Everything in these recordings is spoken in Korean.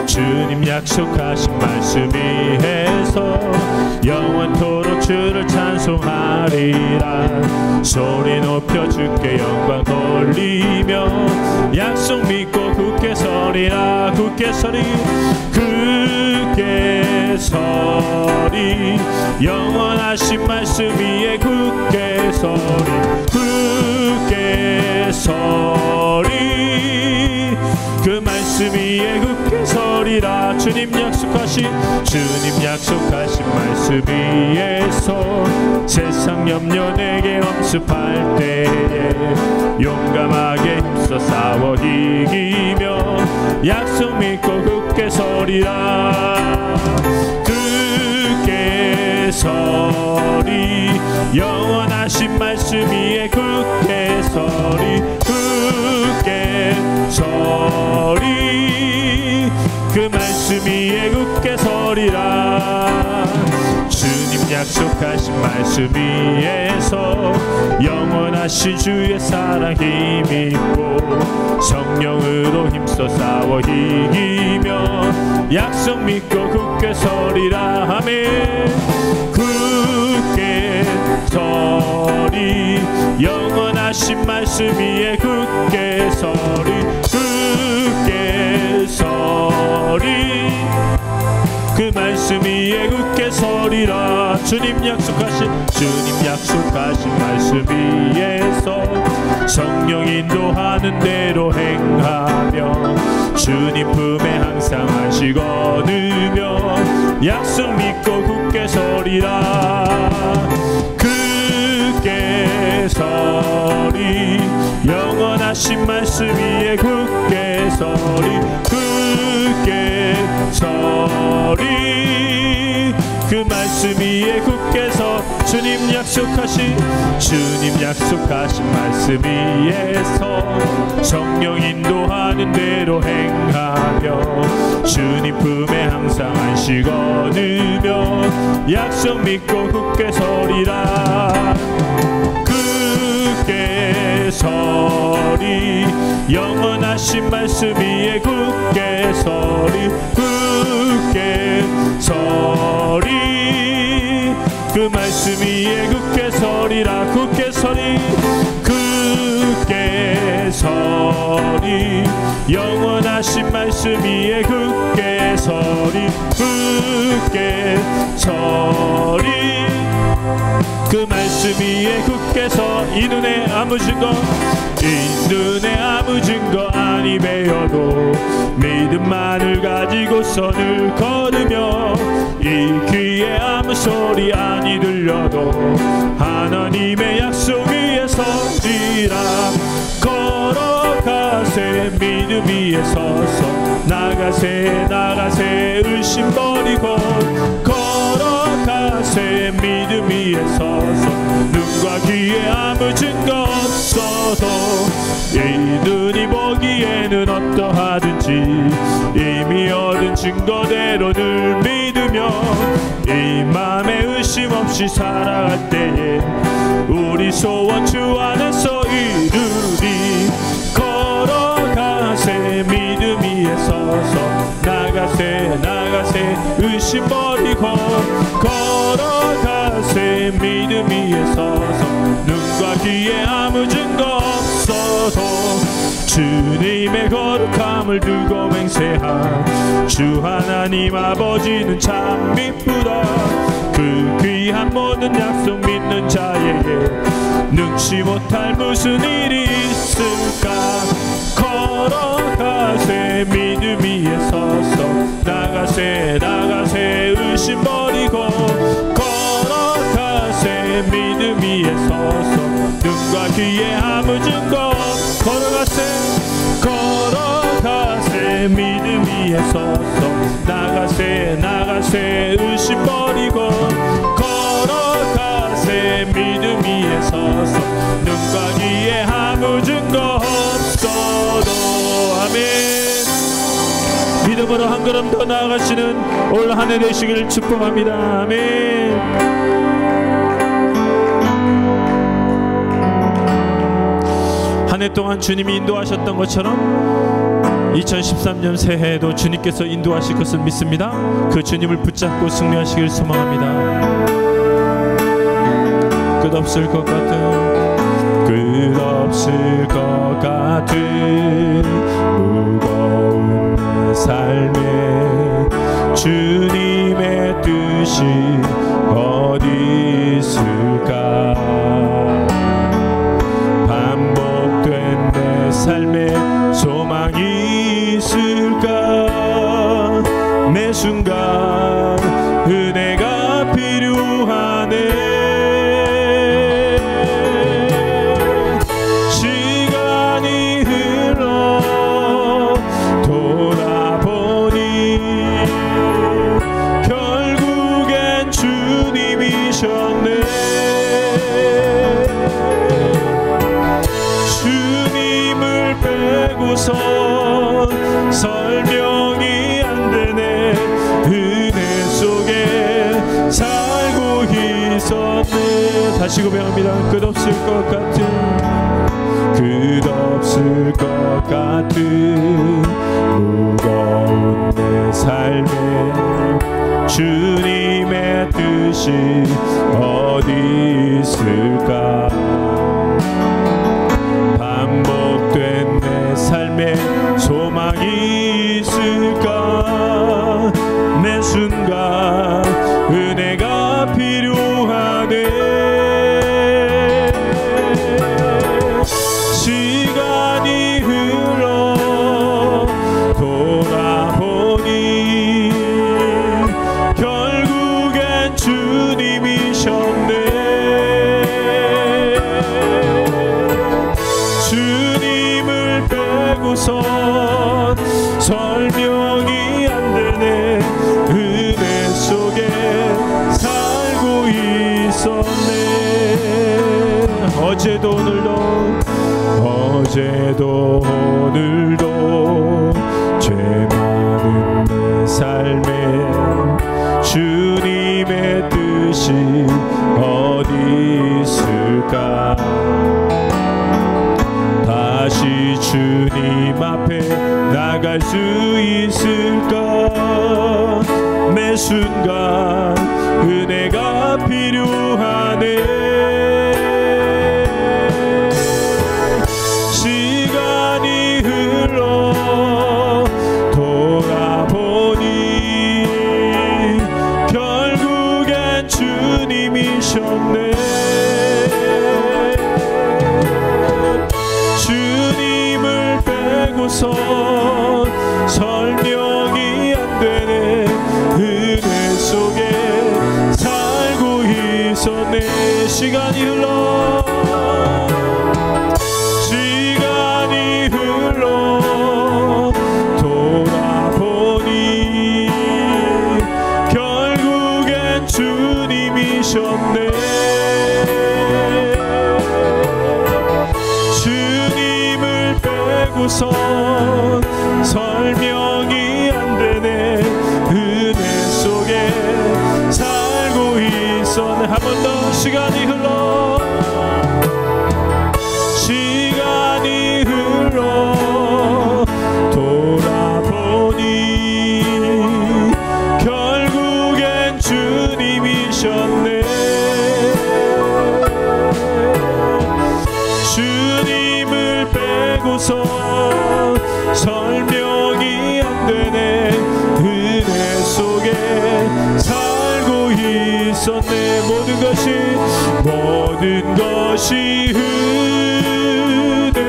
주님 약속하신 말씀 위에서 영원토록 주를 찬송하리라. 소리 높여 주께 영광 돌리며 약속 믿고 굳게 서리라. 굳게 서리 굳게 서리 영원하신 말씀 위에 굳게 서리 굳게 서리 그 말씀 위에 굳게 서리라. 주님 약속하신 말씀 위에서 세상 염려 내게 엄습할 때에 용감하게 힘써 싸워 이기며 약속 믿고 굳게 서리라. 굳게 서리 영원하신 말씀 위에 굳게 서리 굳게 서리 그 말씀 위에 굳게 서리라. 주님 약속하신 말씀 위에서 영원하신 주의 사랑 힘입고 성령으로 힘써 싸워 이기며 약속 믿고 굳게 서리라. 아멘. 굳게 서리 영원하신 말씀 위에 굳게 서리 굳게 서리 그 말씀 위에 굳게 서리라. 주님 약속하신 말씀 위에서 성령 인도하는 대로 행하며 주님 품에 항상 안식 얻으며 약속 믿고 굳게 서리라. 굳게 서리 영원하신 말씀 위에 굳게 서리 굳게 서리 그 말씀 위에 굳게 서 주님 약속하신 말씀 위에서 성령 인도하는 대로 행하며 주님 품에 항상 안식 얻으며 약속 믿고 굳게 서리라. 굳게 서리 영원하신 말씀 위에 굳게 서리 굳게 서리 그 말씀 위에 굳게 서리라. 굳게 서리 굳게 서리 영원하신 말씀 위에 굳게 서리 굳게 서리 그 말씀 위에 굳게 서 이 눈에 아무 증거 아니 배워도 믿음만을 가지고서 늘 걸으며 이 귀에 아무 소리 아니 들려도 하나님의 약속 위에 서리라. 걸어가세 믿음 위에 서서 나가세 의심 버리고 걸어가세 믿음 위에 서서 눈과 귀에 아무 증거 없어도 이 눈이 보기에는 어떠하든지 이미 얻은 증거대로 늘 믿으며 이 맘에 의심 없이 살아갈 때에 우리 소원 주 안에서 이루리. 걸어가세 믿음 위에 서서 나가세 의심 버리고 걸어가세 믿음 위에 서서 눈과 귀에 아무 증거 없어도 주님의 거룩함을 두고 맹세한 주 하나님 아버지는 참 미쁘다. 그 귀한 모든 약속 믿는 자에게 능치 못할 무슨 일이 있을까. 걸어가세 믿음 위에 서서 나가세 의심 버리고 걸어가세 믿음 위에 서서 눈과 귀에 아무 증거 걸어가세 믿음 위에 서서 나가세 의심 버리고 걸어가세 믿음 위에 서서 눈과 귀에 아무 증거 없어도. 아멘. 믿음으로 한 걸음 더 나아가시는 올 한 해 되시길 축복합니다. 아멘. 한 해 동안 주님이 인도하셨던 것처럼 2013년 새해에도 주님께서 인도하실 것을 믿습니다. 그 주님을 붙잡고 승리하시길 소망합니다. 끝없을 것 같은 무거운 내 삶에 주님의 뜻이 어디 있을까? 반복된 내 삶에 소망이 있을까? 매 순간 은혜가 필요하네. 주님을 빼고선 설명이 안 되네. 은혜 속에 살고 있었네. 다시 고백합니다. 끝없을 것 같은 무거운 내 삶에 주님의 뜻이 어디 있을까? 반복된 내 삶에 소망이 있을까? 매 순간 은혜가 필요하네. 시간이 흘러 돌아보니 결국엔 주님이셨네. 주님을 빼고선 설명이 안 되네. 은혜 속에 살고 있었네. 어제도 오늘도 죄 많은 내 삶에 주님의 뜻이 어디 있을까? 다시 주님 앞에 나갈 수 있을까? 매 순간 은혜가 필요하네. 시간이 흘러 돌아보니 결국엔 주님이셨네. 주님을 빼고선 설명이 안 되네. 은혜 속에 살고 있었네. 시간이 흘러 돌아보니 결국엔 주님이셨네. 주님을 빼고선 설명이 안 되네. 은혜 속에 살고 있었네. 한 번 더. 시간이 흘러 돌아보니 결국엔 주님이셨네. 주님을 빼고선 설명이 안 되네. 은혜 속에 살고 있었네. 모든 것이 은혜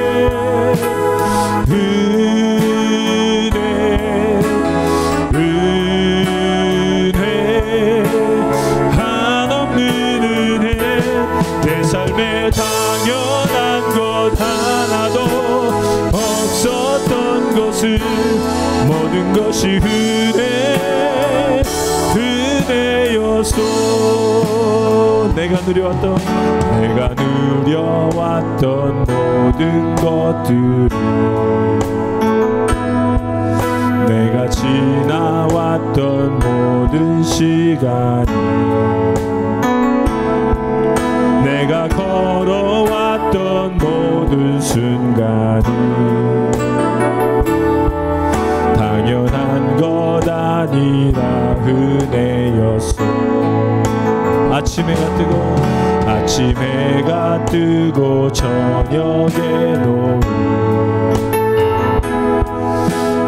한없는 은혜. 내 삶에 당연한 것 하나도 없었던 것을 모든 것이 은혜였소. 내가 누려왔던 모든 것들을 내가 지나왔던 모든 시간이 내가 걸어왔던 모든 순간이 아침 해가 뜨고 저녁에 노을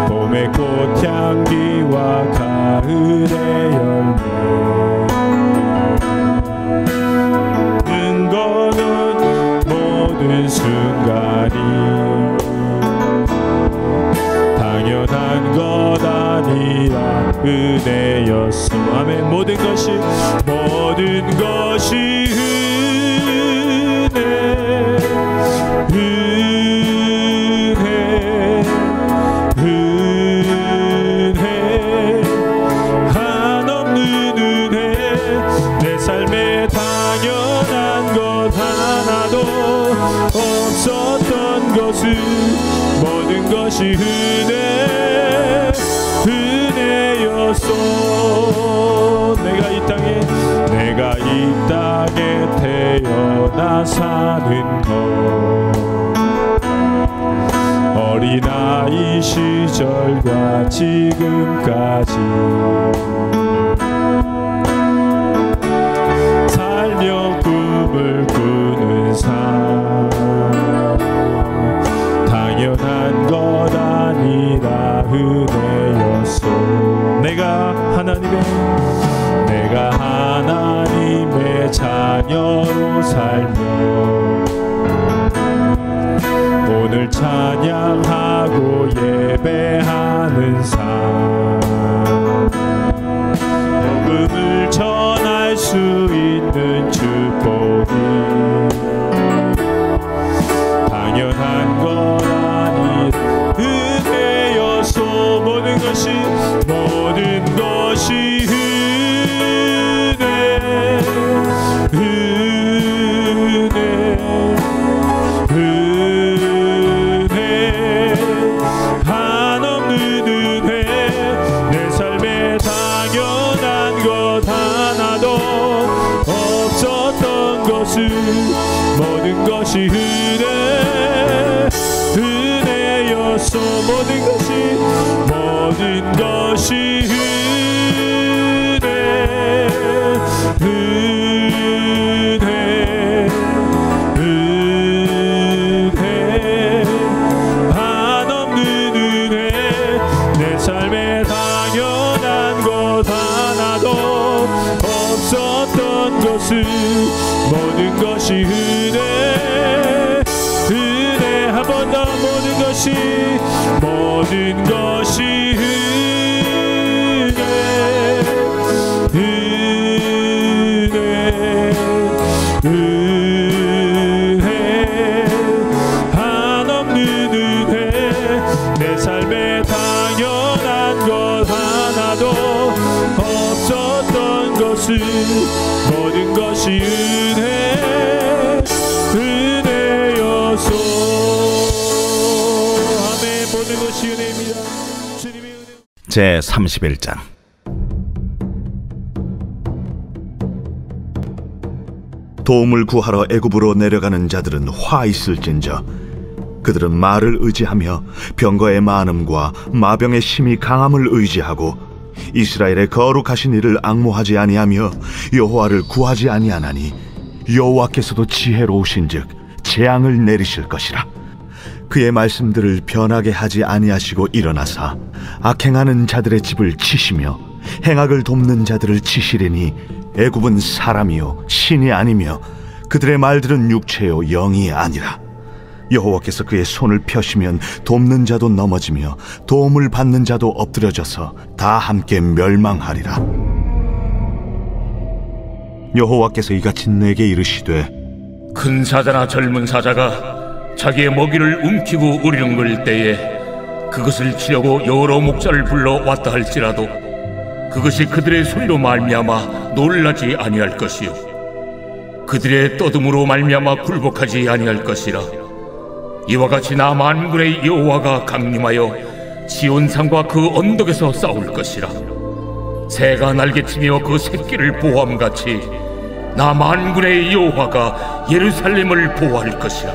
봄의 꽃향기와 가을의 열매 거는 모든 순간이 당연한 것 아니라 은혜였소. 아멘. 모든 것이 은혜 한없는 은혜. 내 삶에 당연한 것 하나도 없었던 것은 모든 것이 은혜였소. 내가 이 땅에 태어나 사는 것 어린아이 시절과 지금까지 살며 꿈을 꾸는 삶 당연한 것 아니라 은혜였소. 내가 하나님의 자녀로 살며 오늘 찬양하고 예배하는 삶 복음을 전할 수 있는 축복이 당연한 것 아니 은혜였소. 모든 것이 은혜 한없는 은혜. 내 삶에 당연한 것 하나도 없었던 것은 모든 것이 은혜였소. 모든 것이 은혜 한없는 은혜. 내 삶에 당연한 것 하나도 없었던 것은 모든 것이 은혜 한 번 더. 모든 것이 은혜 한없는 은혜. 내 삶에 당연한 것 하나도 없었던 것은 모든 것이 은혜였소. 아멘. 모든 것이 은혜입니다. 주님의 은혜. 제 31장. 도움을 구하러 애굽으로 내려가는 자들은 화 있을진저 그들은 말을 의지하며 병거의 많음과 마병의 심히 강함을 의지하고 이스라엘의 거룩하신 이를 앙모하지 아니하며 여호와를 구하지 아니하나니 여호와께서도 지혜로우신즉 재앙을 내리실 것이라. 그의 말씀들을 변하게 하지 아니하시고 일어나사 악행하는 자들의 집을 치시며 행악을 돕는 자들을 치시리니 애굽은 사람이요 신이 아니며 그들의 말들은 육체요 영이 아니라. 여호와께서 그의 손을 펴시면 돕는 자도 넘어지며 도움을 받는 자도 엎드려져서 다 함께 멸망하리라. 여호와께서 이같이 내게 이르시되 큰 사자나 젊은 사자가 자기의 먹이를 움키고 우리렁거릴 때에 그것을 치려고 여러 목자를 불러 왔다 할지라도 그것이 그들의 소리로 말미암아 놀라지 아니할 것이요 그들의 떠듬으로 말미암아 굴복하지 아니할 것이라. 이와 같이 나 만군의 여호와가 강림하여 시온산과 그 언덕에서 싸울 것이라. 새가 날개치며 그 새끼를 보호함같이 나 만군의 여호와가 예루살렘을 보호할 것이라.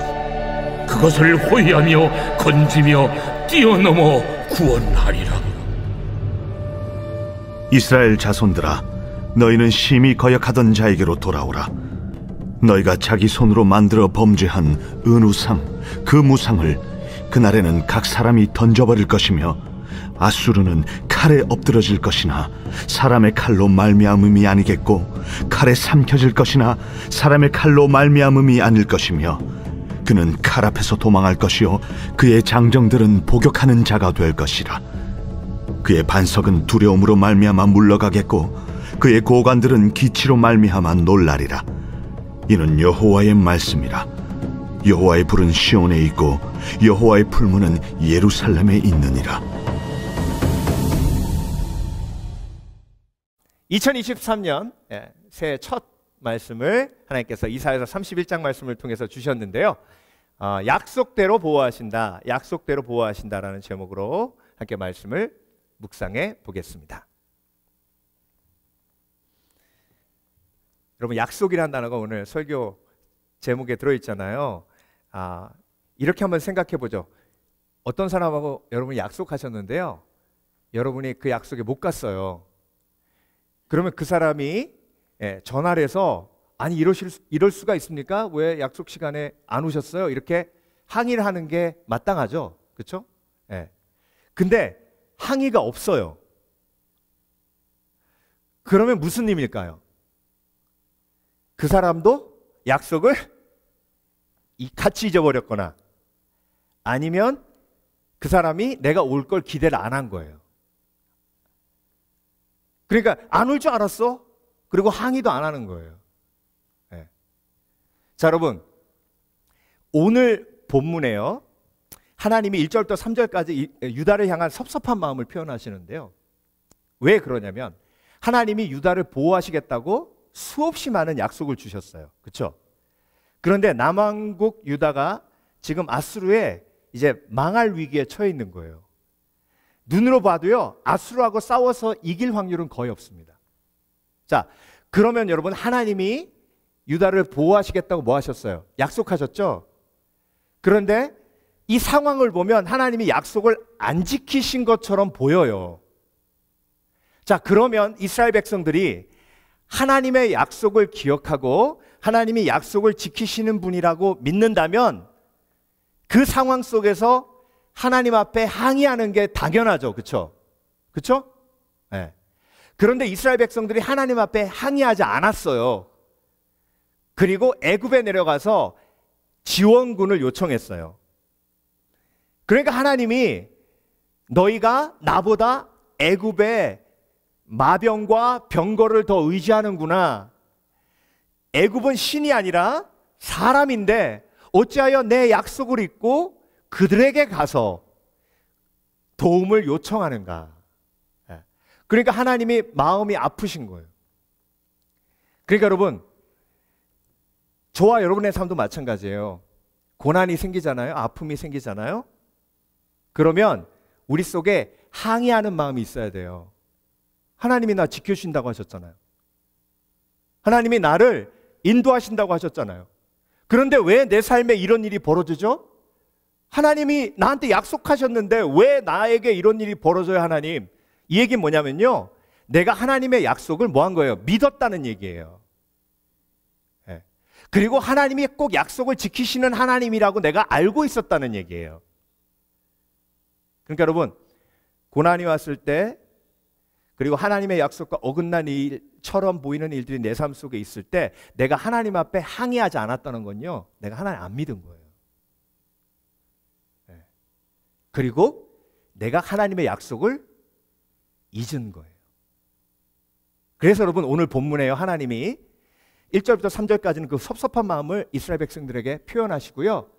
그것을 호위하며 건지며 뛰어넘어 구원하리라. 이스라엘 자손들아, 너희는 심히 거역하던 자에게로 돌아오라. 너희가 자기 손으로 만들어 범죄한 은우상 그 무상을 그날에는 각 사람이 던져버릴 것이며 아수르는 칼에 엎드러질 것이나 사람의 칼로 말미암음이 아니겠고 칼에 삼켜질 것이나 사람의 칼로 말미암음이 아닐 것이며 그는 칼 앞에서 도망할 것이요 그의 장정들은 복역하는 자가 될 것이라. 그의 반석은 두려움으로 말미암아 물러가겠고 그의 고관들은 기치로 말미암아 놀라리라. 이는 여호와의 말씀이라. 여호와의 불은 시온에 있고 여호와의 풀무는 예루살렘에 있느니라. 2023년 새해 첫 말씀을 하나님께서 이사야서 31장 말씀을 통해서 주셨는데요. 약속대로 보호하신다, 약속대로 보호하신다라는 제목으로 함께 말씀을 묵상해 보겠습니다. 여러분, 약속이라는 단어가 오늘 설교 제목에 들어있잖아요. 이렇게 한번 생각해 보죠. 어떤 사람하고 여러분이 약속하셨는데요, 여러분이 그 약속에 못 갔어요. 그러면 그 사람이 전화를 해서 아니 이럴 수가 있습니까? 왜 약속 시간에 안 오셨어요? 이렇게 항의를 하는 게 마땅하죠. 그렇죠? 근데 항의가 없어요. 그러면 무슨 의미일까요? 그 사람도 약속을 같이 잊어버렸거나 아니면 그 사람이 내가 올 걸 기대를 안 한 거예요. 그러니까 안 올 줄 알았어? 그리고 항의도 안 하는 거예요. 자, 여러분, 오늘 본문에요, 하나님이 1절부터 3절까지 유다를 향한 섭섭한 마음을 표현하시는데요. 왜 그러냐면 하나님이 유다를 보호하시겠다고 수없이 많은 약속을 주셨어요. 그렇죠? 그런데 남왕국 유다가 지금 아수르에 이제 망할 위기에 처해 있는 거예요. 눈으로 봐도요, 아수르하고 싸워서 이길 확률은 거의 없습니다. 자, 그러면 여러분, 하나님이 유다를 보호하시겠다고 뭐 하셨어요? 약속하셨죠? 그런데 이 상황을 보면 하나님이 약속을 안 지키신 것처럼 보여요. 자, 그러면 이스라엘 백성들이 하나님의 약속을 기억하고 하나님이 약속을 지키시는 분이라고 믿는다면 그 상황 속에서 하나님 앞에 항의하는 게 당연하죠. 그렇죠? 그렇죠? 네. 그런데 이스라엘 백성들이 하나님 앞에 항의하지 않았어요. 그리고 애굽에 내려가서 지원군을 요청했어요. 그러니까 하나님이 너희가 나보다 애굽의 마병과 병거를 더 의지하는구나. 애굽은 신이 아니라 사람인데 어찌하여 내 약속을 잊고 그들에게 가서 도움을 요청하는가. 그러니까 하나님이 마음이 아프신 거예요. 그러니까 여러분, 저와 여러분의 삶도 마찬가지예요. 고난이 생기잖아요. 아픔이 생기잖아요. 그러면 우리 속에 항의하는 마음이 있어야 돼요. 하나님이 나 지켜주신다고 하셨잖아요. 하나님이 나를 인도하신다고 하셨잖아요. 그런데 왜 내 삶에 이런 일이 벌어지죠? 하나님이 나한테 약속하셨는데 왜 나에게 이런 일이 벌어져요, 하나님? 이 얘기는 뭐냐면요, 내가 하나님의 약속을 뭐 한 거예요? 믿었다는 얘기예요. 그리고 하나님이 꼭 약속을 지키시는 하나님이라고 내가 알고 있었다는 얘기예요. 그러니까 여러분, 고난이 왔을 때, 그리고 하나님의 약속과 어긋난 일처럼 보이는 일들이 내 삶 속에 있을 때 내가 하나님 앞에 항의하지 않았다는 건요, 내가 하나님 안 믿은 거예요. 그리고 내가 하나님의 약속을 잊은 거예요. 그래서 여러분, 오늘 본문에요, 하나님이 1절부터 3절까지는 그 섭섭한 마음을 이스라엘 백성들에게 표현하시고요,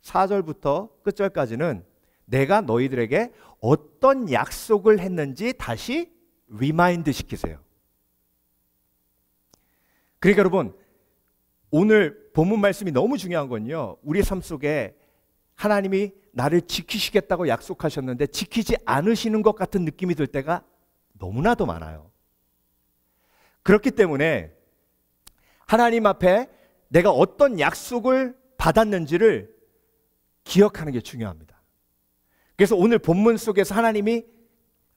4절부터 끝절까지는 내가 너희들에게 어떤 약속을 했는지 다시 리마인드 시키세요. 그러니까 여러분, 오늘 본문 말씀이 너무 중요한 건요, 우리 삶 속에 하나님이 나를 지키시겠다고 약속하셨는데 지키지 않으시는 것 같은 느낌이 들 때가 너무나도 많아요. 그렇기 때문에 하나님 앞에 내가 어떤 약속을 받았는지를 기억하는 게 중요합니다. 그래서 오늘 본문 속에서 하나님이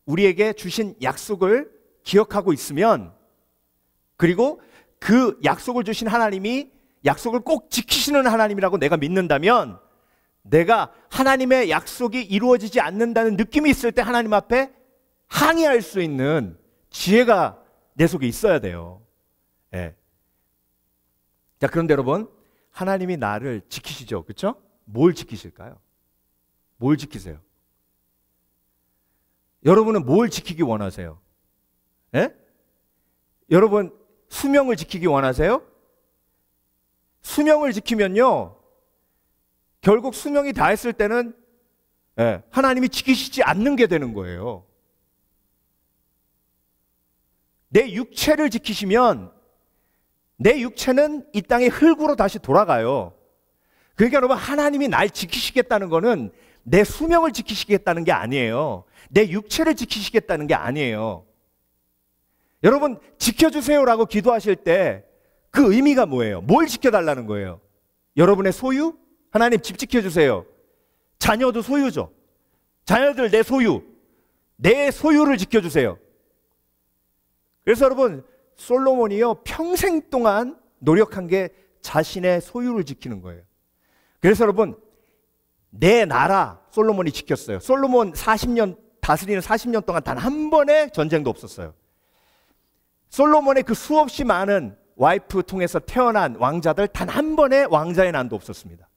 우리에게 주신 약속을 기억하고 있으면 그리고 그 약속을 주신 하나님이 약속을 꼭 지키시는 하나님이라고 내가 믿는다면, 내가 하나님의 약속이 이루어지지 않는다는 느낌이 있을 때 하나님 앞에 항의할 수 있는 지혜가 내 속에 있어야 돼요. 예. 자, 그런데 여러분, 하나님이 나를 지키시죠. 그렇죠? 뭘 지키실까요? 뭘 지키세요? 여러분은 뭘 지키기 원하세요? 예? 여러분, 수명을 지키기 원하세요? 수명을 지키면요, 결국 수명이 다 했을 때는 하나님이 지키시지 않는 게 되는 거예요. 내 육체를 지키시면 내 육체는 이 땅의 흙으로 다시 돌아가요. 그러니까 여러분, 하나님이 날 지키시겠다는 거는 내 수명을 지키시겠다는 게 아니에요. 내 육체를 지키시겠다는 게 아니에요. 여러분, 지켜주세요라고 기도하실 때 그 의미가 뭐예요? 뭘 지켜달라는 거예요? 여러분의 소유? 하나님 집 지켜주세요. 자녀도 소유죠. 자녀들 내 소유. 내 소유를 지켜주세요. 그래서 여러분, 솔로몬이요, 평생 동안 노력한 게 자신의 소유를 지키는 거예요. 그래서 여러분, 내 나라 솔로몬이 지켰어요. 솔로몬 40년 다스리는 40년 동안 단 한 번의 전쟁도 없었어요. 솔로몬의 그 수없이 많은 와이프 통해서 태어난 왕자들 단 한 번의 왕자의 난도 없었습니다.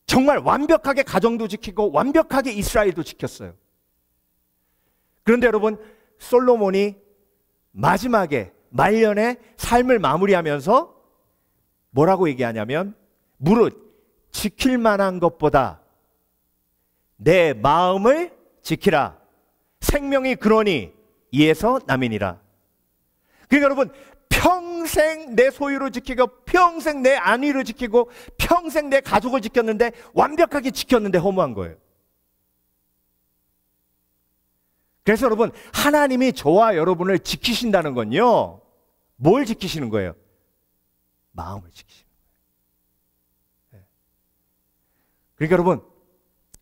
정말 완벽하게 가정도 지키고 완벽하게 이스라엘도 지켰어요. 그런데 여러분, 솔로몬이 마지막에 말년에 삶을 마무리하면서 뭐라고 얘기하냐면, 무릇 지킬 만한 것보다 내 마음을 지키라. 생명이 그러니 이에서 남이니라. 그러니까 여러분, 평생 내 소유를 지키고 평생 내 안위를 지키고 평생 내 가족을 지켰는데, 완벽하게 지켰는데 허무한 거예요. 그래서 여러분, 하나님이 저와 여러분을 지키신다는 건요, 뭘 지키시는 거예요? 마음을 지키시는 거예요. 그러니까 여러분,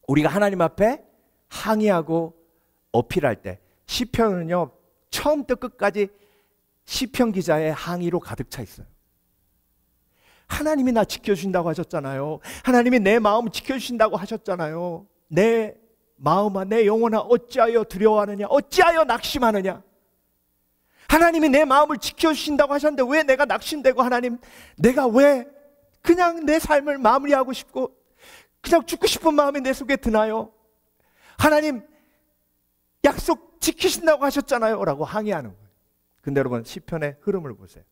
우리가 하나님 앞에 항의하고 어필할 때, 시편은요, 처음부터 끝까지 시편 기자의 항의로 가득 차 있어요. 하나님이 나 지켜주신다고 하셨잖아요. 하나님이 내 마음 지켜주신다고 하셨잖아요. 내 마음아, 내 영혼아, 어찌하여 두려워하느냐, 어찌하여 낙심하느냐. 하나님이 내 마음을 지켜주신다고 하셨는데 왜 내가 낙심되고, 하나님, 내가 왜 그냥 내 삶을 마무리하고 싶고 그냥 죽고 싶은 마음이 내 속에 드나요? 하나님, 약속 지키신다고 하셨잖아요 라고 항의하는 거예요. 근데 여러분, 시편의 흐름을 보세요.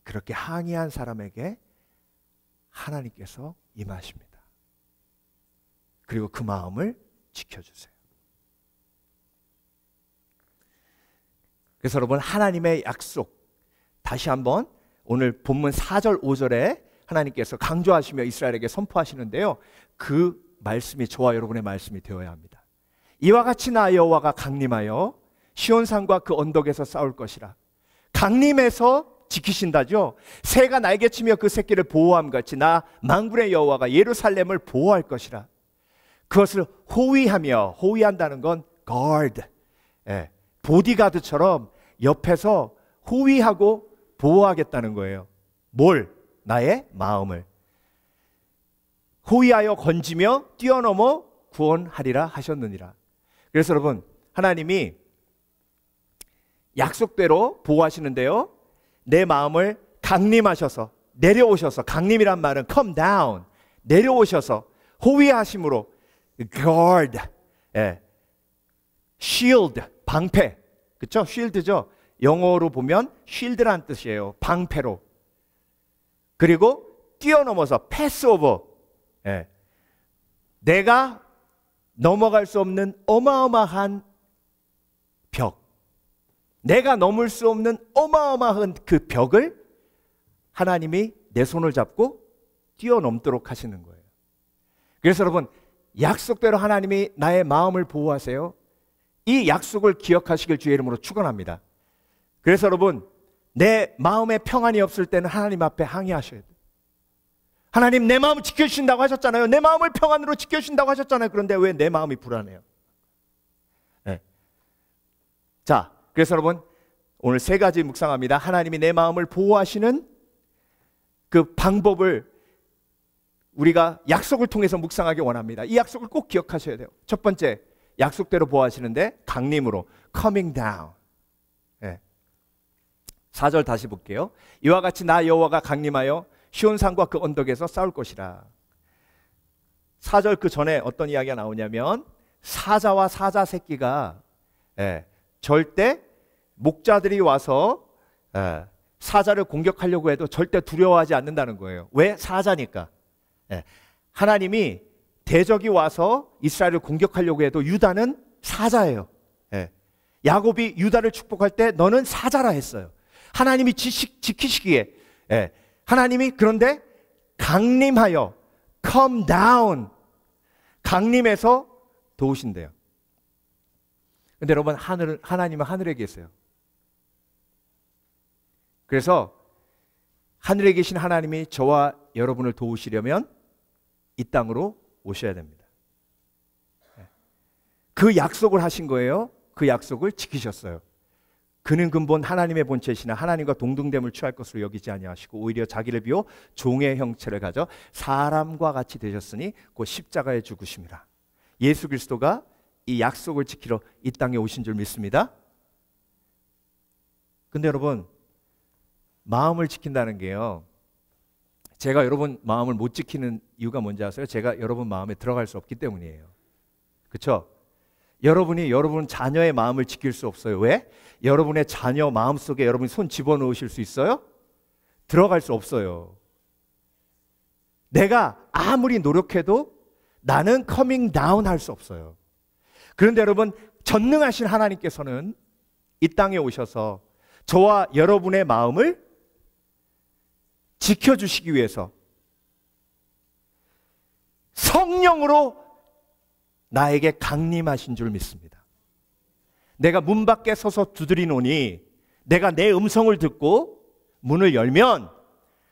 그렇게 항의한 사람에게 하나님께서 임하십니다. 그리고 그 마음을 지켜주세요. 그래서 여러분, 하나님의 약속, 다시 한번 오늘 본문 4절 5절에 하나님께서 강조하시며 이스라엘에게 선포하시는데요, 그 말씀이 저와 여러분의 말씀이 되어야 합니다. 이와 같이 나 여호와가 강림하여 시온산과 그 언덕에서 싸울 것이라. 강림해서 지키신다죠. 새가 날개치며 그 새끼를 보호함 같이 나 만군의 여호와가 예루살렘을 보호할 것이라. 그것을 호위하며, 호위한다는 건 guard, 보디가드처럼 옆에서 호위하고 보호하겠다는 거예요. 뭘? 나의 마음을. 호위하여 건지며 뛰어넘어 구원하리라 하셨느니라. 그래서 여러분, 하나님이 약속대로 보호하시는데요, 내 마음을 강림하셔서, 내려오셔서, 강림이란 말은 come down, 내려오셔서 호위하심으로 guard, shield, 방패, 그렇죠? shield죠. 영어로 보면 shield란 뜻이에요. 방패로. 그리고 뛰어넘어서 pass over, 내가 넘어갈 수 없는 어마어마한 벽, 내가 넘을 수 없는 어마어마한 그 벽을 하나님이 내 손을 잡고 뛰어넘도록 하시는 거예요. 그래서 여러분, 약속대로 하나님이 나의 마음을 보호하세요. 이 약속을 기억하시길 주의 이름으로 축원합니다. 그래서 여러분, 내 마음에 평안이 없을 때는 하나님 앞에 항의하셔야 돼요. 하나님, 내 마음을 지켜주신다고 하셨잖아요. 내 마음을 평안으로 지켜주신다고 하셨잖아요. 그런데 왜 내 마음이 불안해요? 자, 그래서 여러분, 오늘 세 가지 묵상합니다. 하나님이 내 마음을 보호하시는 그 방법을 우리가 약속을 통해서 묵상하기 원합니다. 이 약속을 꼭 기억하셔야 돼요. 첫 번째, 약속대로 보호하시는데 강림으로 coming down. 4절 다시 볼게요. 이와 같이 나 여호와가 강림하여 시온산과 그 언덕에서 싸울 것이라. 4절 그 전에 어떤 이야기가 나오냐면 사자와 사자 새끼가 절대 목자들이 와서 사자를 공격하려고 해도 절대 두려워하지 않는다는 거예요. 왜? 사자니까. 하나님이 대적이 와서 이스라엘을 공격하려고 해도 유다는 사자예요. 야곱이 유다를 축복할 때 너는 사자라 했어요. 하나님이 지키시기에 하나님이 그런데 강림하여 come down, 강림해서 도우신대요. 근데 여러분, 하나님은 하늘에 계세요. 그래서 하늘에 계신 하나님이 저와 여러분을 도우시려면 이 땅으로 오셔야 됩니다. 그 약속을 하신 거예요. 그 약속을 지키셨어요. 그는 근본 하나님의 본체시나 하나님과 동등됨을 취할 것으로 여기지 아니하시고 오히려 자기를 비워 종의 형체를 가져 사람과 같이 되셨으니 곧 십자가에 죽으심이라. 예수 그리스도가 이 약속을 지키러 이 땅에 오신 줄 믿습니다. 근데 여러분, 마음을 지킨다는 게요, 제가 여러분 마음을 못 지키는 이유가 뭔지 아세요? 제가 여러분 마음에 들어갈 수 없기 때문이에요. 그렇죠? 여러분이 여러분 자녀의 마음을 지킬 수 없어요. 왜? 여러분의 자녀 마음속에 여러분이 손 집어넣으실 수 있어요? 들어갈 수 없어요. 내가 아무리 노력해도 나는 커밍 다운 할 수 없어요. 그런데 여러분, 전능하신 하나님께서는 이 땅에 오셔서 저와 여러분의 마음을 지켜주시기 위해서 성령으로 나에게 강림하신 줄 믿습니다. 내가 문 밖에 서서 두드리노니 내가 내 음성을 듣고 문을 열면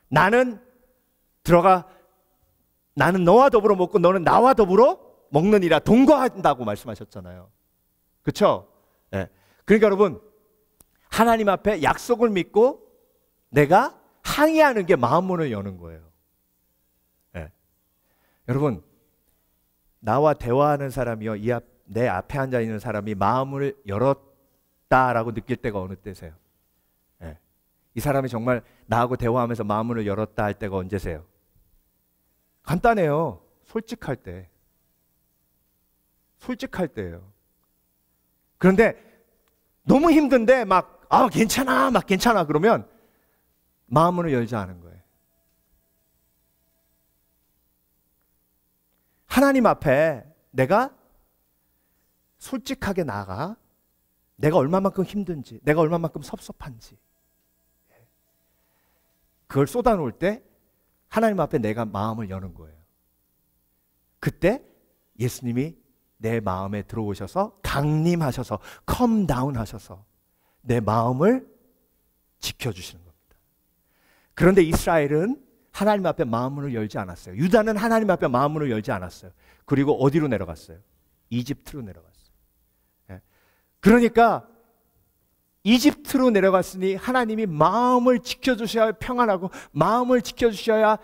나는 들어가, 나는 너와 더불어 먹고 너는 나와 더불어 먹느니라, 동거한다고 말씀하셨잖아요. 그렇죠? 네. 그러니까 여러분, 하나님 앞에 약속을 믿고 내가 항의하는 게 마음 문을 여는 거예요. 네. 여러분, 나와 대화하는 사람이요, 내 앞에 앉아 있는 사람이 마음을 열었다라고 느낄 때가 어느 때세요? 네. 이 사람이 정말 나하고 대화하면서 마음을 열었다 할 때가 언제세요? 간단해요. 솔직할 때. 솔직할 때예요. 그런데 너무 힘든데 막 괜찮아, 막 괜찮아 그러면 마음을 열지 않은 거예요. 하나님 앞에 내가 솔직하게 나아가 내가 얼마만큼 힘든지, 내가 얼마만큼 섭섭한지 그걸 쏟아놓을 때 하나님 앞에 내가 마음을 여는 거예요. 그때 예수님이 내 마음에 들어오셔서 강림하셔서 come down 하셔서 내 마음을 지켜주시는 겁니다. 그런데 이스라엘은 하나님 앞에 마음문을 열지 않았어요. 유다는 하나님 앞에 마음문을 열지 않았어요. 그리고 어디로 내려갔어요? 이집트로 내려갔어요. 그러니까 이집트로 내려갔으니 하나님이 마음을 지켜주셔야 평안하고 마음을 지켜주셔야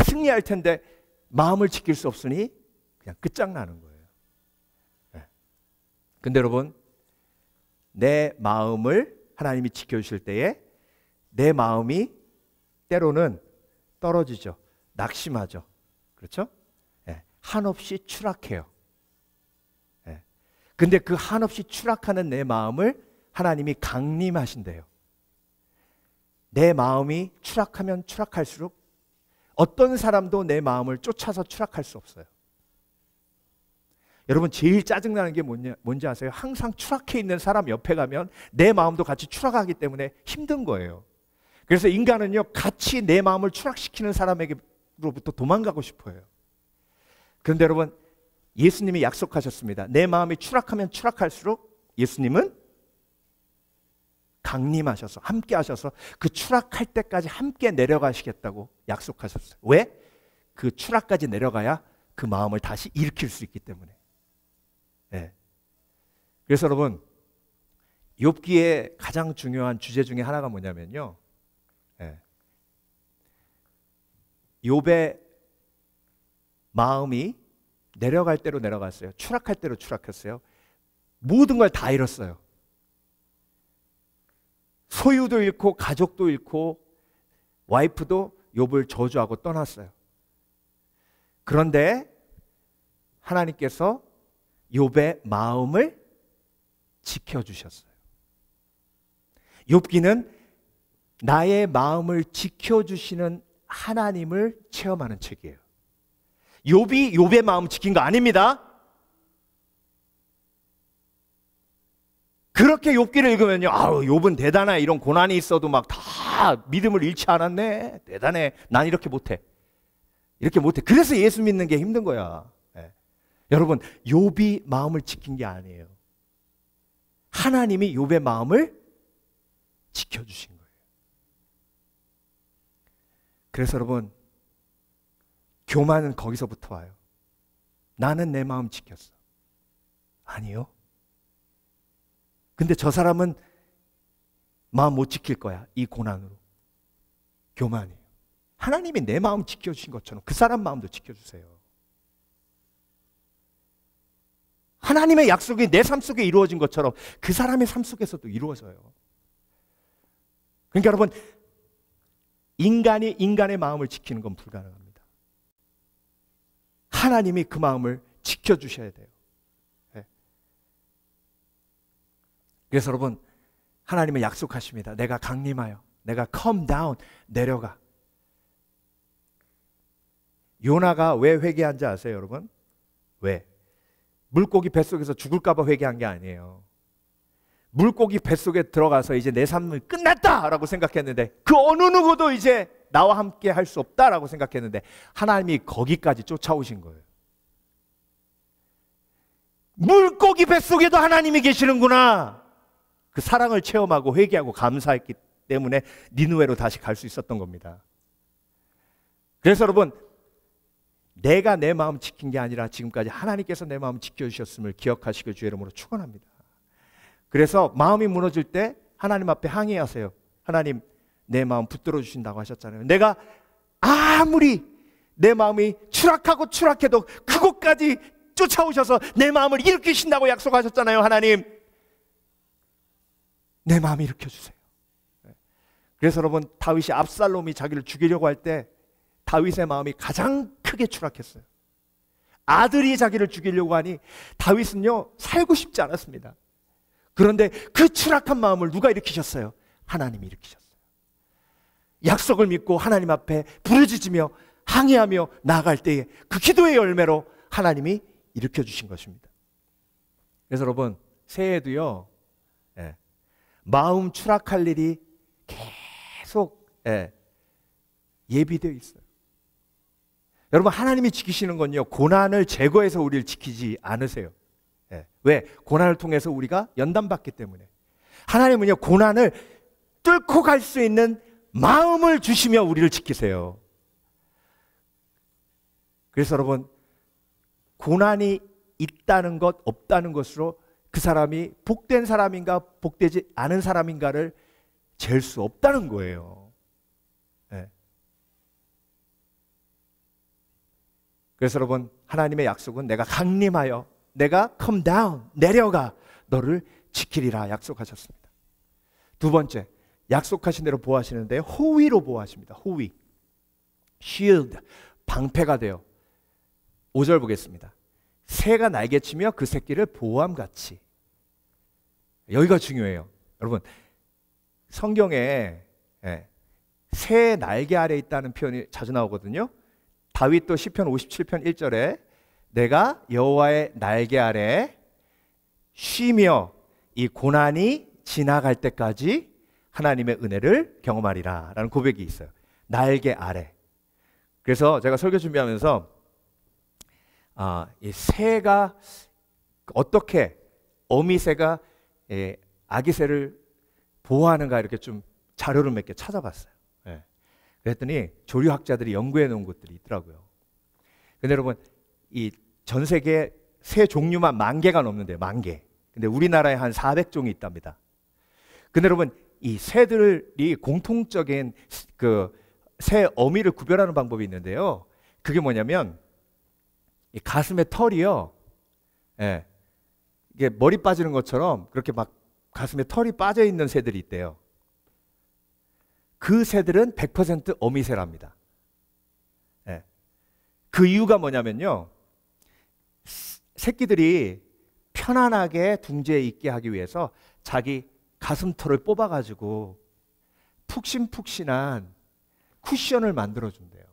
승리할 텐데 마음을 지킬 수 없으니 그냥 끝장나는 거예요. 근데 여러분, 내 마음을 하나님이 지켜주실 때에 내 마음이 때로는 떨어지죠. 낙심하죠. 그렇죠? 한없이 추락해요. 근데 그 한없이 추락하는 내 마음을 하나님이 강림하신대요. 내 마음이 추락하면 추락할수록 어떤 사람도 내 마음을 쫓아서 추락할 수 없어요. 여러분, 제일 짜증나는 게 뭔지 아세요? 항상 추락해 있는 사람 옆에 가면 내 마음도 같이 추락하기 때문에 힘든 거예요. 그래서 인간은요, 같이 내 마음을 추락시키는 사람에게로부터 도망가고 싶어요. 그런데 여러분, 예수님이 약속하셨습니다. 내 마음이 추락하면 추락할수록 예수님은 강림하셔서 함께 하셔서 그 추락할 때까지 함께 내려가시겠다고 약속하셨어요. 왜? 그 추락까지 내려가야 그 마음을 다시 일으킬 수 있기 때문에. 그래서 여러분, 욥기의 가장 중요한 주제 중에 하나가 뭐냐면요, 욥의 마음이 내려갈 대로 내려갔어요. 추락할 대로 추락했어요. 모든 걸 다 잃었어요. 소유도 잃고 가족도 잃고 와이프도 욥을 저주하고 떠났어요. 그런데 하나님께서 욥의 마음을 지켜주셨어요. 욥기는 나의 마음을 지켜주시는 하나님을 체험하는 책이에요. 욥이 욥의 마음 지킨 거 아닙니다. 그렇게 욥기를 읽으면요, 아우 욥은 대단해, 이런 고난이 있어도 막 다 믿음을 잃지 않았네, 대단해, 난 이렇게 못해, 이렇게 못해. 그래서 예수 믿는 게 힘든 거야. 여러분, 욥이 마음을 지킨 게 아니에요. 하나님이 욥의 마음을 지켜주신 거예요. 그래서 여러분, 교만은 거기서부터 와요. 나는 내 마음 지켰어. 아니요. 근데 저 사람은 마음 못 지킬 거야, 이 고난으로. 교만이에요. 하나님이 내 마음 지켜주신 것처럼 그 사람 마음도 지켜주세요. 하나님의 약속이 내 삶 속에 이루어진 것처럼 그 사람의 삶 속에서도 이루어져요. 그러니까 여러분, 인간이 인간의 마음을 지키는 건 불가능합니다. 하나님이 그 마음을 지켜주셔야 돼요. 그래서 여러분, 하나님은 약속하십니다. 내가 강림하여, 내가 come down, 내려가. 요나가 왜 회개한지 아세요, 여러분? 왜? 물고기 뱃속에서 죽을까 봐 회개한 게 아니에요. 물고기 뱃속에 들어가서 이제 내 삶은 끝났다라고 생각했는데, 그 어느 누구도 이제 나와 함께 할 수 없다라고 생각했는데 하나님이 거기까지 쫓아오신 거예요. 물고기 뱃속에도 하나님이 계시는구나. 그 사랑을 체험하고 회개하고 감사했기 때문에 니느웨로 다시 갈 수 있었던 겁니다. 그래서 여러분, 내가 내 마음 지킨 게 아니라 지금까지 하나님께서 내 마음 지켜주셨음을 기억하시길 주의 이름으로 축원합니다. 그래서 마음이 무너질 때 하나님 앞에 항의하세요. 하나님, 내 마음 붙들어 주신다고 하셨잖아요. 내가 아무리 내 마음이 추락하고 추락해도 그곳까지 쫓아오셔서 내 마음을 일으키신다고 약속하셨잖아요. 하나님, 내 마음을 일으켜주세요. 그래서 여러분, 다윗이 압살롬이 자기를 죽이려고 할 때 다윗의 마음이 가장 크게 추락했어요. 아들이 자기를 죽이려고 하니 다윗은요, 살고 싶지 않았습니다. 그런데 그 추락한 마음을 누가 일으키셨어요? 하나님이 일으키셨어요. 약속을 믿고 하나님 앞에 부르짖으며 항의하며 나아갈 때에 그 기도의 열매로 하나님이 일으켜주신 것입니다. 그래서 여러분, 새해에도요, 마음 추락할 일이 계속 예비되어 있어요. 여러분, 하나님이 지키시는 건요, 고난을 제거해서 우리를 지키지 않으세요. 왜? 고난을 통해서 우리가 연단받기 때문에. 하나님은요, 고난을 뚫고 갈 수 있는 마음을 주시며 우리를 지키세요. 그래서 여러분, 고난이 있다는 것, 없다는 것으로 그 사람이 복된 사람인가 복되지 않은 사람인가를 잴 수 없다는 거예요. 그래서 여러분, 하나님의 약속은 내가 강림하여, 내가 come down, 내려가 너를 지키리라 약속하셨습니다. 두 번째, 약속하신 대로 보호하시는데 호위로 보호하십니다. 호위, shield, 방패가 되어. 5절 보겠습니다. 새가 날개치며 그 새끼를 보호함같이. 여기가 중요해요. 여러분, 성경에 새 날개 아래 있다는 표현이 자주 나오거든요. 다윗도 시편 57편 1절에 내가 여호와의 날개 아래 쉬며 이 고난이 지나갈 때까지 하나님의 은혜를 경험하리라 라는 고백이 있어요. 날개 아래. 그래서 제가 설교 준비하면서 이 새가 어떻게 어미새가 아기새를 보호하는가 이렇게 좀 자료를 몇 개 찾아봤어요. 그랬더니 조류학자들이 연구해 놓은 것들이 있더라고요. 근데 여러분, 이 전 세계에 새 종류만 10,000개가 넘는데요. 10,000개. 근데 우리나라에 한 400종이 있답니다. 근데 여러분, 이 새들이 공통적인 그 새 어미를 구별하는 방법이 있는데요. 그게 뭐냐면 이 가슴에 털이요. 예. 이게 머리 빠지는 것처럼 그렇게 막 가슴에 털이 빠져 있는 새들이 있대요. 그 새들은 100% 어미새랍니다. 예. 그 이유가 뭐냐면요. 새끼들이 편안하게 둥지에 있게 하기 위해서 자기 가슴털을 뽑아가지고 푹신푹신한 쿠션을 만들어준대요.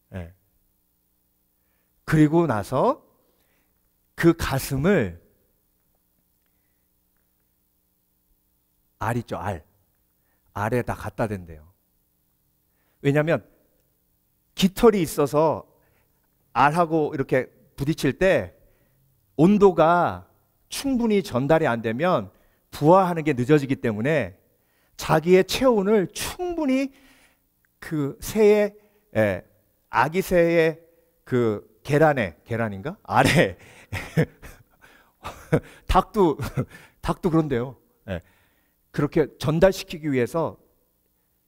네. 그리고 나서 그 가슴을 알 있죠, 알에다 갖다 댄대요. 왜냐하면 깃털이 있어서 알하고 이렇게 부딪힐 때 온도가 충분히 전달이 안 되면 부화하는 게 늦어지기 때문에 자기의 체온을 충분히 그 새의 아기 새의 그 계란인가? 알에 닭도 그런데요. 그렇게 전달시키기 위해서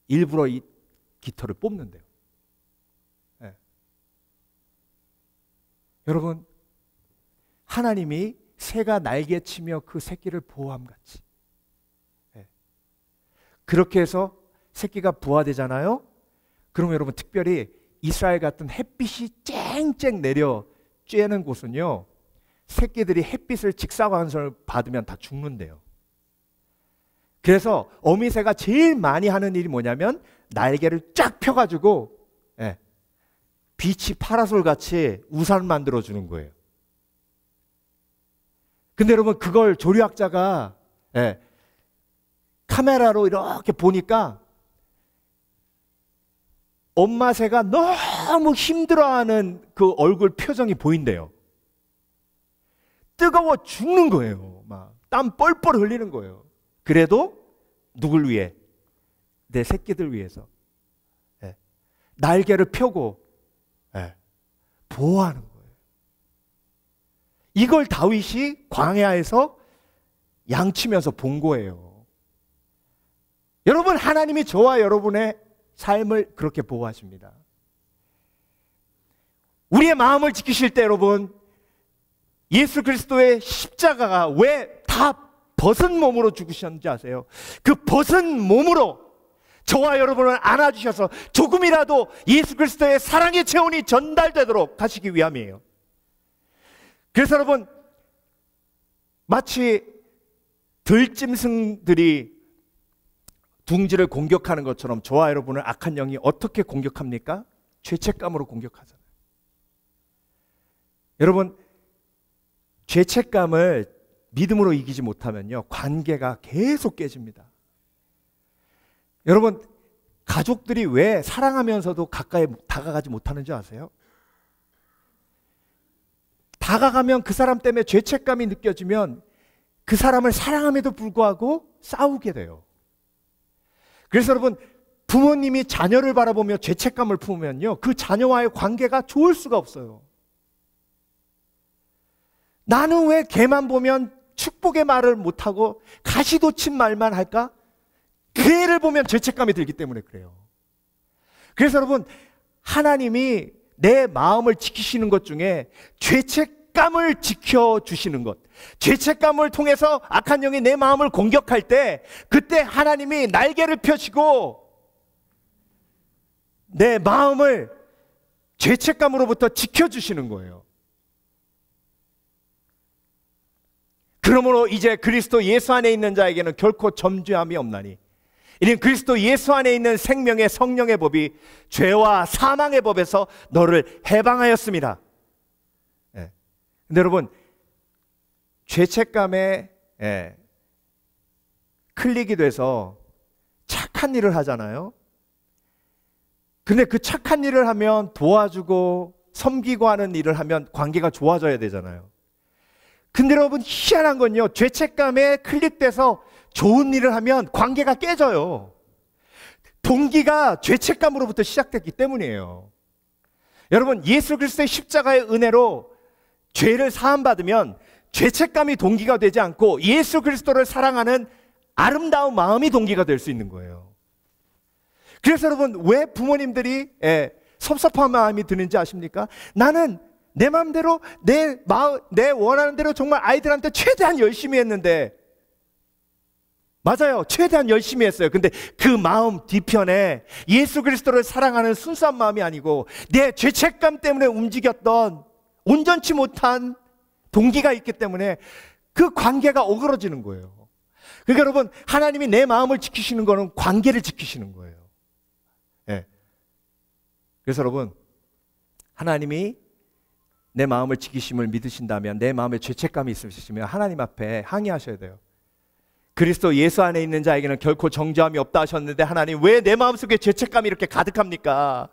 일부러 이 깃털을 뽑는데요. 여러분, 하나님이 새가 날개치며 그 새끼를 보호함같이 그렇게 해서 새끼가 부화되잖아요. 그러면 여러분, 특별히 이스라엘 같은 햇빛이 쨍쨍 내려 쬐는 곳은요, 새끼들이 햇빛을 직사광선을 받으면 다 죽는데요. 그래서 어미새가 제일 많이 하는 일이 뭐냐면 날개를 쫙 펴가지고 빛이 파라솔 같이 우산 만들어 주는 거예요. 근데 여러분, 그걸 조류학자가 카메라로 이렇게 보니까 엄마 새가 너무 힘들어하는 그 얼굴 표정이 보인대요. 뜨거워 죽는 거예요. 막 땀 뻘뻘 흘리는 거예요. 그래도 누굴 위해? 내 새끼들 위해서 날개를 펴고 보호하는 거예요. 이걸 다윗이 광야에서 양치면서 본 거예요. 여러분, 하나님이 저와 여러분의 삶을 그렇게 보호하십니다. 우리의 마음을 지키실 때 여러분, 예수 그리스도의 십자가가 왜 다 벗은 몸으로 죽으셨는지 아세요? 그 벗은 몸으로 저와 여러분을 안아주셔서 조금이라도 예수 그리스도의 사랑의 체온이 전달되도록 하시기 위함이에요. 그래서 여러분, 마치 들짐승들이 둥지를 공격하는 것처럼 저와 여러분을 악한 영이 어떻게 공격합니까? 죄책감으로 공격하잖아요. 여러분, 죄책감을 믿음으로 이기지 못하면요, 관계가 계속 깨집니다. 여러분, 가족들이 왜 사랑하면서도 가까이 다가가지 못하는 줄 아세요? 다가가면 그 사람 때문에 죄책감이 느껴지면 그 사람을 사랑함에도 불구하고 싸우게 돼요. 그래서 여러분, 부모님이 자녀를 바라보며 죄책감을 품으면요, 그 자녀와의 관계가 좋을 수가 없어요. 나는 왜 걔만 보면 축복의 말을 못하고 가시돋친 말만 할까? 그 애를 보면 죄책감이 들기 때문에 그래요. 그래서 여러분, 하나님이 내 마음을 지키시는 것 중에 죄책감을 지켜주시는 것, 죄책감을 통해서 악한 영이 내 마음을 공격할 때 그때 하나님이 날개를 펴시고 내 마음을 죄책감으로부터 지켜주시는 거예요. 그러므로 이제 그리스도 예수 안에 있는 자에게는 결코 점죄함이 없나니 이는 그리스도 예수 안에 있는 생명의 성령의 법이 죄와 사망의 법에서 너를 해방하였습니다. 근데 여러분, 죄책감에 클릭이 돼서 착한 일을 하잖아요. 근데 그 착한 일을 하면 도와주고 섬기고 하는 일을 하면 관계가 좋아져야 되잖아요. 근데 여러분, 희한한 건요, 죄책감에 클릭돼서 좋은 일을 하면 관계가 깨져요. 동기가 죄책감으로부터 시작됐기 때문이에요. 여러분, 예수 그리스도의 십자가의 은혜로 죄를 사함받으면 죄책감이 동기가 되지 않고 예수 그리스도를 사랑하는 아름다운 마음이 동기가 될 수 있는 거예요. 그래서 여러분, 왜 부모님들이 섭섭한 마음이 드는지 아십니까? 나는 내 마음대로 내 원하는 대로 정말 아이들한테 최대한 열심히 했는데, 맞아요, 최대한 열심히 했어요. 근데 그 마음 뒤편에 예수 그리스도를 사랑하는 순수한 마음이 아니고 내 죄책감 때문에 움직였던 온전치 못한 동기가 있기 때문에 그 관계가 어그러지는 거예요. 그러니까 여러분, 하나님이 내 마음을 지키시는 거는 관계를 지키시는 거예요. 그래서 여러분, 하나님이 내 마음을 지키심을 믿으신다면, 내 마음에 죄책감이 있으시면 하나님 앞에 항의하셔야 돼요. 그리스도 예수 안에 있는 자에게는 결코 정죄함이 없다 하셨는데, 하나님 왜 내 마음속에 죄책감이 이렇게 가득합니까?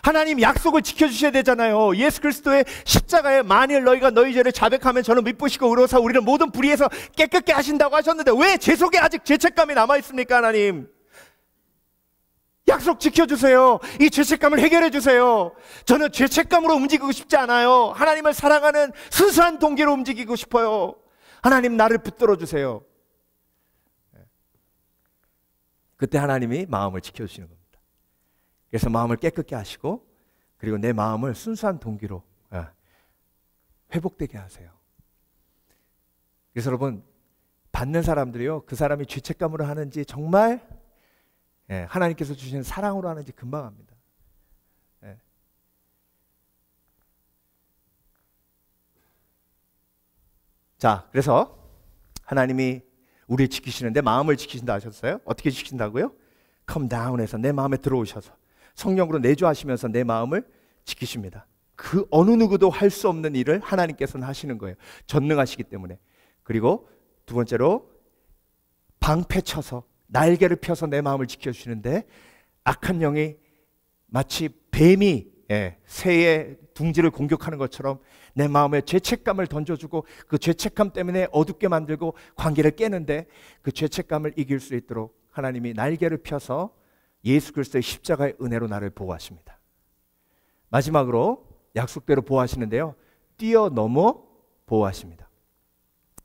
하나님 약속을 지켜주셔야 되잖아요. 예수 그리스도의 십자가에 만일 너희가 너희 죄를 자백하면 저는 미쁘시고 의로사 우리는 모든 불의에서 깨끗게 하신다고 하셨는데 왜 제 속에 아직 죄책감이 남아있습니까? 하나님 약속 지켜주세요. 이 죄책감을 해결해 주세요. 저는 죄책감으로 움직이고 싶지 않아요. 하나님을 사랑하는 순수한 동기로 움직이고 싶어요. 하나님 나를 붙들어 주세요. 그때 하나님이 마음을 지켜주시는 겁니다. 그래서 마음을 깨끗게 하시고, 그리고 내 마음을 순수한 동기로 회복되게 하세요. 그래서 여러분, 받는 사람들이요, 그 사람이 죄책감으로 하는지 정말 하나님께서 주시는 사랑으로 하는지 금방 합니다. 자, 그래서 하나님이 우리를 지키시는데 마음을 지키신다 하셨어요? 어떻게 지키신다고요? come down해서 내 마음에 들어오셔서 성령으로 내주하시면서 내 마음을 지키십니다. 그 어느 누구도 할 수 없는 일을 하나님께서는 하시는 거예요. 전능하시기 때문에. 그리고 두 번째로 방패 쳐서 날개를 펴서 내 마음을 지켜주시는데, 악한 영이 마치 뱀이 새의 둥지를 공격하는 것처럼 내 마음에 죄책감을 던져주고 그 죄책감 때문에 어둡게 만들고 관계를 깨는데, 그 죄책감을 이길 수 있도록 하나님이 날개를 펴서 예수 그리스도의 십자가의 은혜로 나를 보호하십니다. 마지막으로 약속대로 보호하시는데요, 뛰어넘어 보호하십니다.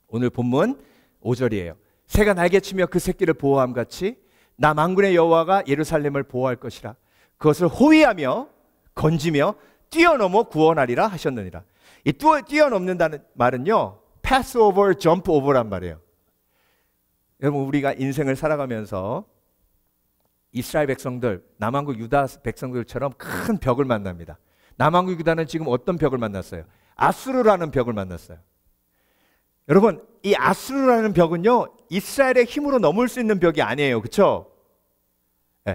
오늘 본문 5절이에요. 새가 날개치며 그 새끼를 보호함 같이 나 만군의 여호와가 예루살렘을 보호할 것이라. 그것을 호위하며 건지며 뛰어넘어 구원하리라 하셨느니라. 이 뛰어넘는다는 말은요, pass over, jump over란 말이에요. 여러분, 우리가 인생을 살아가면서 이스라엘 백성들, 남왕국 유다 백성들처럼 큰 벽을 만납니다. 남왕국 유다는 지금 어떤 벽을 만났어요? 아수르라는 벽을 만났어요. 여러분, 이 아수르라는 벽은요, 이스라엘의 힘으로 넘을 수 있는 벽이 아니에요. 그렇죠?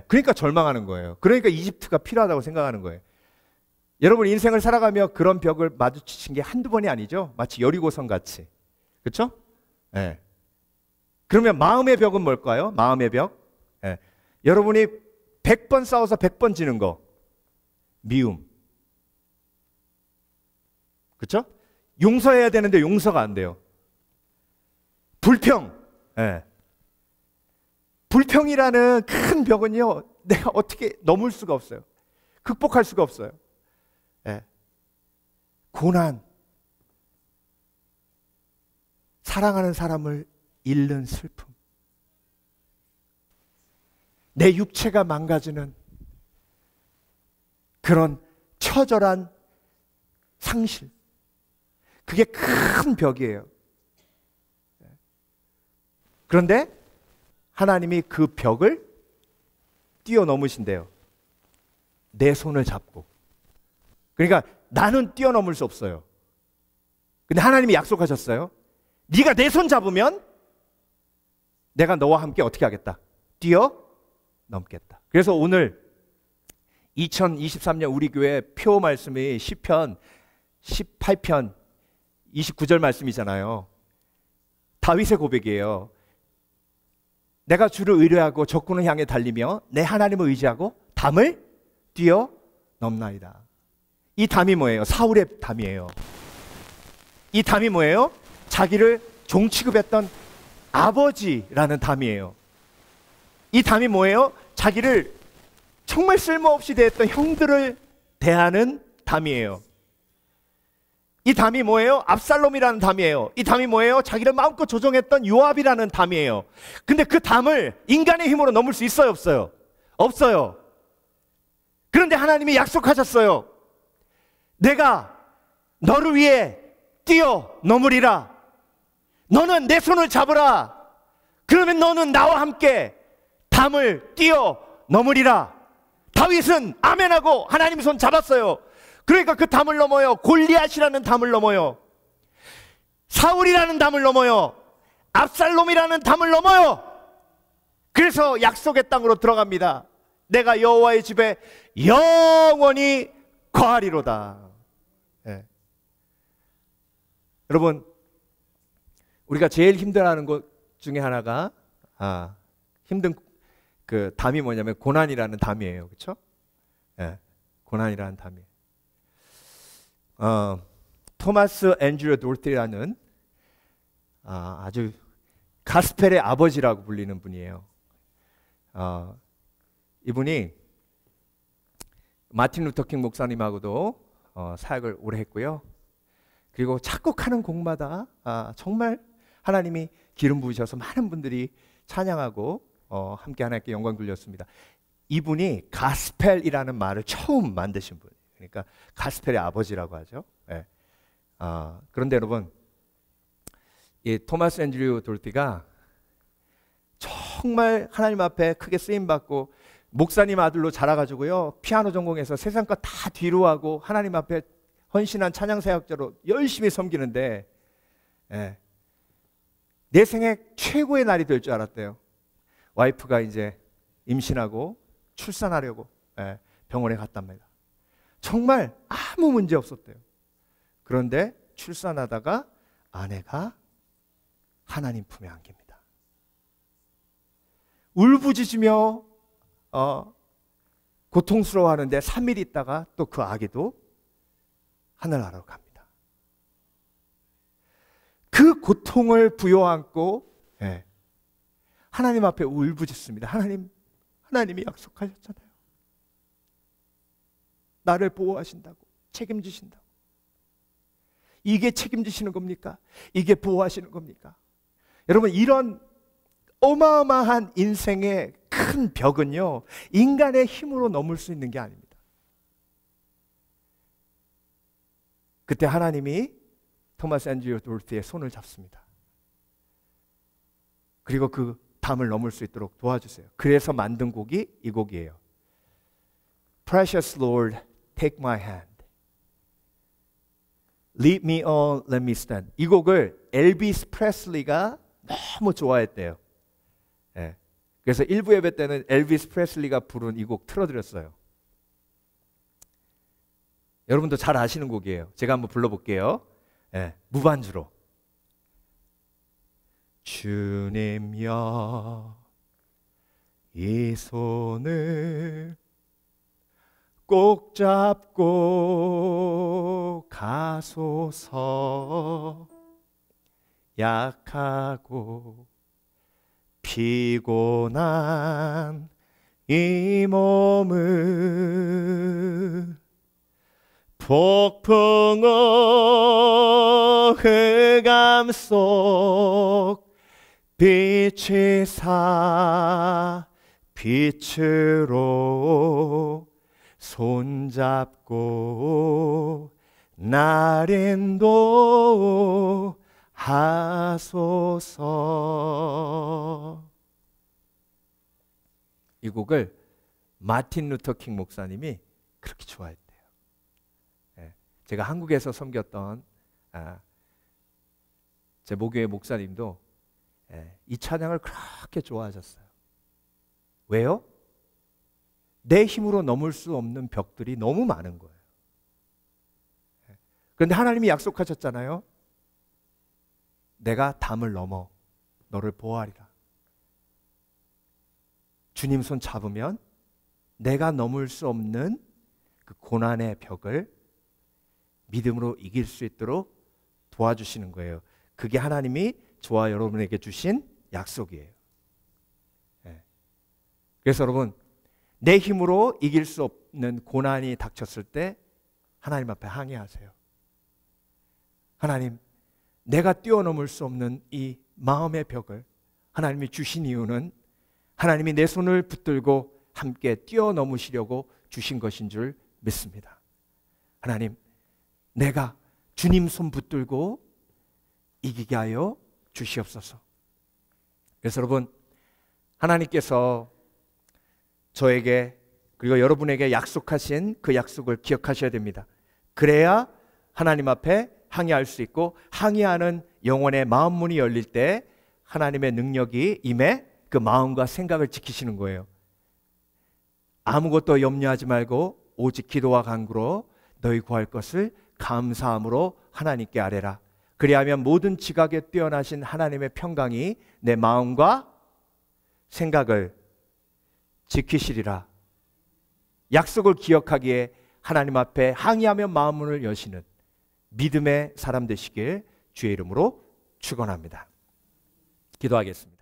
그러니까 절망하는 거예요. 그러니까 이집트가 필요하다고 생각하는 거예요. 여러분, 인생을 살아가며 그런 벽을 마주치신 게 한두 번이 아니죠. 마치 여리고성 같이. 그렇죠? 그러면 마음의 벽은 뭘까요? 마음의 벽. 여러분이 100번 싸워서 100번 지는 거, 미움. 그렇죠? 용서해야 되는데 용서가 안 돼요. 불평. 불평이라는 큰 벽은요, 내가 어떻게 넘을 수가 없어요. 극복할 수가 없어요. 고난, 사랑하는 사람을 잃는 슬픔, 내 육체가 망가지는 그런 처절한 상실, 그게 큰 벽이에요. 그런데 하나님이 그 벽을 뛰어넘으신대요. 내 손을 잡고. 그러니까 나는 뛰어넘을 수 없어요. 근데 하나님이 약속하셨어요. 네가 내 손 잡으면 내가 너와 함께 어떻게 하겠다? 뛰어넘겠다. 그래서 오늘 2023년 우리 교회 표 말씀이 시편 18편 29절 말씀이잖아요. 다윗의 고백이에요. 내가 주를 의뢰하고 적군을 향해 달리며 내 하나님을 의지하고 담을 뛰어넘나이다. 이 담이 뭐예요? 사울의 담이에요. 이 담이 뭐예요? 자기를 종 취급했던 아버지라는 담이에요. 이 담이 뭐예요? 자기를 정말 쓸모없이 대했던 형들을 대하는 담이에요. 이 담이 뭐예요? 압살롬이라는 담이에요. 이 담이 뭐예요? 자기를 마음껏 조종했던 요압이라는 담이에요. 근데 그 담을 인간의 힘으로 넘을 수 있어요, 없어요? 없어요. 그런데 하나님이 약속하셨어요. 내가 너를 위해 뛰어 넘으리라. 너는 내 손을 잡으라. 그러면 너는 나와 함께 담을 뛰어 넘으리라. 다윗은 아멘하고 하나님 손 잡았어요. 그러니까 그 담을 넘어요. 골리앗이라는 담을 넘어요. 사울이라는 담을 넘어요. 압살롬이라는 담을 넘어요. 그래서 약속의 땅으로 들어갑니다. 내가 여호와의 집에 영원히 거하리로다. 네. 여러분, 우리가 제일 힘들어하는 것 중에 하나가 힘든 그 담이 뭐냐면 고난이라는 담이에요. 그렇죠? 네. 고난이라는 담이에요. 토마스 앤드류 돌티라는 아주 가스펠의 아버지라고 불리는 분이에요. 이분이 마틴 루터킹 목사님하고도 사역을 오래 했고요. 그리고 작곡하는 곡마다 정말 하나님이 기름 부으셔서 많은 분들이 찬양하고 함께 하나님께 영광 돌렸습니다. 이분이 가스펠이라는 말을 처음 만드신 분이에요. 그러니까 가스펠의 아버지라고 하죠. 네. 그런데 여러분, 이 토마스 앤드류 돌티가 정말 하나님 앞에 크게 쓰임받고 목사님 아들로 자라가지고요, 피아노 전공해서 세상 것 다 뒤로 하고 하나님 앞에 헌신한 찬양사역자로 열심히 섬기는데, 내 생애 최고의 날이 될 줄 알았대요. 와이프가 이제 임신하고 출산하려고 병원에 갔답니다. 정말 아무 문제 없었대요. 그런데 출산하다가 아내가 하나님 품에 안깁니다. 울부짖으며 고통스러워하는데 3일 있다가 또 그 아기도 하늘나라로 갑니다. 그 고통을 부여안고 하나님 앞에 울부짖습니다. 하나님이 약속하셨잖아요. 나를 보호하신다고, 책임지신다고. 이게 책임지시는 겁니까? 이게 보호하시는 겁니까? 여러분, 이런 어마어마한 인생의 큰 벽은요, 인간의 힘으로 넘을 수 있는 게 아닙니다. 그때 하나님이 토마스 앤드류 돌티의 손을 잡습니다. 그리고 그 담을 넘을 수 있도록 도와주세요. 그래서 만든 곡이 이 곡이에요. Precious Lord, take my hand. Lead me on, let me stand. 이 곡을 엘비스 프레슬리가 너무 좋아했대요. 그래서 일부 예배 때는 엘비스 프레슬리가 부른 이 곡 틀어드렸어요. 여러분도 잘 아시는 곡이에요. 제가 한번 불러볼게요. 무반주로. 주님여, 이 손을 꼭 잡고 가소서. 약하고 피곤한 이 몸을 폭풍우 흑암 속 빛이사 빛으로 손잡고 날 인도하소서. 이 곡을 마틴 루터킹 목사님이 그렇게 좋아했대요. 제가 한국에서 섬겼던 제 모교의 목사님도 이 찬양을 그렇게 좋아하셨어요. 왜요? 내 힘으로 넘을 수 없는 벽들이 너무 많은 거예요. 그런데 하나님이 약속하셨잖아요. 내가 담을 넘어 너를 보호하리라. 주님 손 잡으면 내가 넘을 수 없는 그 고난의 벽을 믿음으로 이길 수 있도록 도와주시는 거예요. 그게 하나님이 저와 여러분에게 주신 약속이에요. 그래서 여러분, 내 힘으로 이길 수 없는 고난이 닥쳤을 때 하나님 앞에 항의하세요. 하나님, 내가 뛰어넘을 수 없는 이 마음의 벽을 하나님이 주신 이유는 하나님이 내 손을 붙들고 함께 뛰어넘으시려고 주신 것인 줄 믿습니다. 하나님, 내가 주님 손 붙들고 이기게 하여 주시옵소서. 그래서 여러분, 하나님께서 저에게 그리고 여러분에게 약속하신 그 약속을 기억하셔야 됩니다. 그래야 하나님 앞에 항의할 수 있고, 항의하는 영혼의 마음 문이 열릴 때 하나님의 능력이 임해 그 마음과 생각을 지키시는 거예요. 아무것도 염려하지 말고 오직 기도와 간구로 너희 구할 것을 감사함으로 하나님께 아뢰라. 그리하면 모든 지각에 뛰어나신 하나님의 평강이 내 마음과 생각을 지키시리라. 약속을 기억하기에 하나님 앞에 항의하며 마음 문을 여시는 믿음의 사람 되시길 주의 이름으로 축원합니다. 기도하겠습니다.